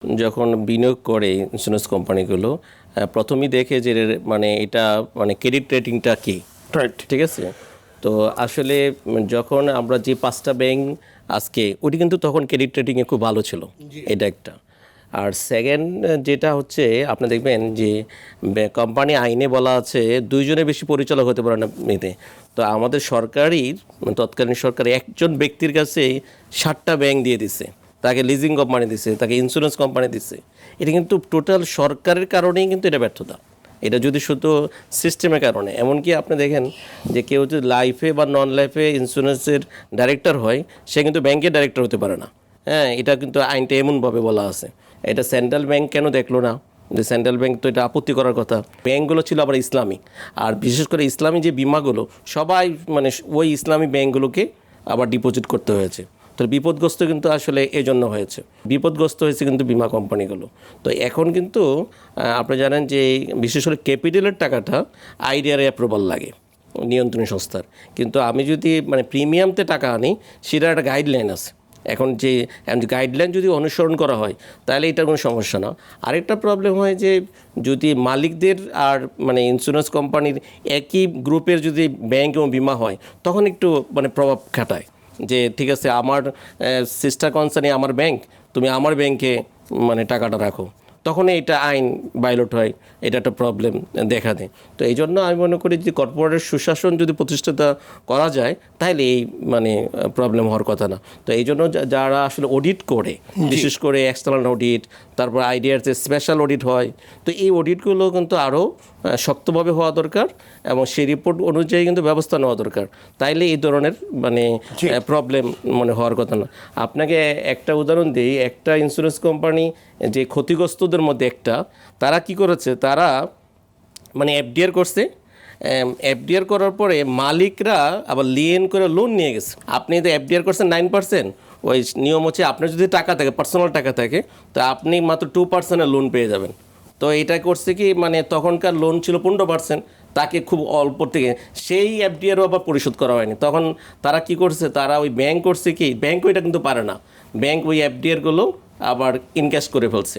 যখন বিনিয়োগ করে ইন্স্যুরেন্স কোম্পানিগুলো প্রথমেই দেখে যে মানে এটা মানে ক্রেডিট রেটিংটা কি, রাইট। ঠিক আছে। তো আসলে যখন আমরা যে 5টা ব্যাংক আজকে ওটি কিন্তু তখন ক্রেডিট রেটিংয়ে খুব ভালো ছিল, এটা একটা। আর সেকেন্ড যেটা হচ্ছে আপনি দেখবেন যে কোম্পানি আইনে বলা আছে 2 জনের বেশি পরিচালক হতে পারে না এতে। তো আমাদের সরকারই তৎকালীন সরকারি একজন ব্যক্তির কাছে 7টা ব্যাংক দিয়ে দিছে, তাকে লিজিং কোম্পানি দিছে, তাকে ইন্স্যুরেন্স কোম্পানি দিছে। এটা কিন্তু টোটাল সরকারের কারণেই কিন্তু এটা ব্যর্থতা। এটা যদি শুধু সিস্টেমের কারণে, এমনকি আপনি দেখেন যে কেউ যদি লাইফে বা নন লাইফে ইন্স্যুরেন্সের ডাইরেক্টর হয়, সে কিন্তু ব্যাংকের ডাইরেক্টর হতে পারে না। হ্যাঁ, এটা কিন্তু আইনটা এমনভাবে বলা আছে। এটা সেন্ট্রাল ব্যাংক কেন দেখলো না? যে সেন্ট্রাল ব্যাংক তো এটা আপত্তি করার কথা। ব্যাংকগুলো ছিল আবার ইসলামী, আর বিশেষ করে ইসলামী যে বিমাগুলো সবাই মানে ওই ইসলামী ব্যাংকগুলোকে আবার ডিপোজিট করতে হয়েছে। তো বিপদগ্রস্ত কিন্তু আসলে এজন্য হয়েছে, বিপদগ্রস্ত হয়েছে কিন্তু বিমা কোম্পানিগুলো। তো এখন কিন্তু আপনি জানেন যে বিশেষ করে ক্যাপিটালের টাকাটা আইডিআর অ্যাপ্রুভাল লাগে নিয়ন্ত্রণ সংস্থার। কিন্তু আমি যদি মানে প্রিমিয়ামতে টাকা আনি, সেটার একটা গাইডলাইন আছে। এখন যে গাইডলাইন যদি অনুসরণ করা হয় তাহলে এটার কোনো সমস্যা না। আরেকটা প্রবলেম হয় যে যদি মালিকদের আর মানে ইন্স্যুরেন্স কোম্পানির একই গ্রুপের যদি ব্যাংক এবং বিমা হয়, তখন একটু মানে প্রভাব খাটায় যে ঠিক আছে আমার সিস্টার কনসার্নে আমার ব্যাংক, তুমি আমার ব্যাংকে মানে টাকাটা রাখো, তখন এটা আইন ভায়োলেট হয়, এটা একটা প্রবলেম দেখা দেয়। তো এই জন্য আমি মনে করি যে কর্পোরেটের সুশাসন যদি প্রতিষ্ঠাতা করা যায় তাহলে এই মানে প্রবলেম হওয়ার কথা না। তো এই জন্য যারা আসলে অডিট করে, বিশেষ করে এক্সটার্নাল অডিট, তারপর আইডিয়ার যে স্পেশাল অডিট হয়, তো এই অডিটগুলো কিন্তু আরও শক্তভাবে হওয়া দরকার এবং সেই রিপোর্ট অনুযায়ী কিন্তু ব্যবস্থা নেওয়া দরকার। তাইলে এই ধরনের মানে প্রবলেম মানে হওয়ার কথা না। আপনাকে একটা উদাহরণ দিই, একটা ইন্স্যুরেন্স কোম্পানি যে ক্ষতিগ্রস্তদের মধ্যে একটা, তারা কি করেছে, তারা মানে এফডিআর করছে। এফডিআর করার পরে মালিকরা আবার লিয়েন করে লোন নিয়ে গেছে। আপনি তো এফডিআর করছেন 9%, ওই নিয়ম হচ্ছে আপনার যদি টাকা থাকে, পার্সোনাল টাকা থাকে, তো আপনি মাত্র 2% লোন পেয়ে যাবেন। তো এটা করছে কি মানে তখনকার লোন ছিল 15%, তাকে খুব অল্প থেকে সেই এফডিআরও আবার পরিশোধ করা হয়নি। তখন তারা কি করছে, তারা ওই ব্যাংক করছে কি, ব্যাংক ওইটা কিন্তু পারে না, ব্যাংক ওই এফডিআরগুলো আবার ইনক্যাশ করে ফেলছে।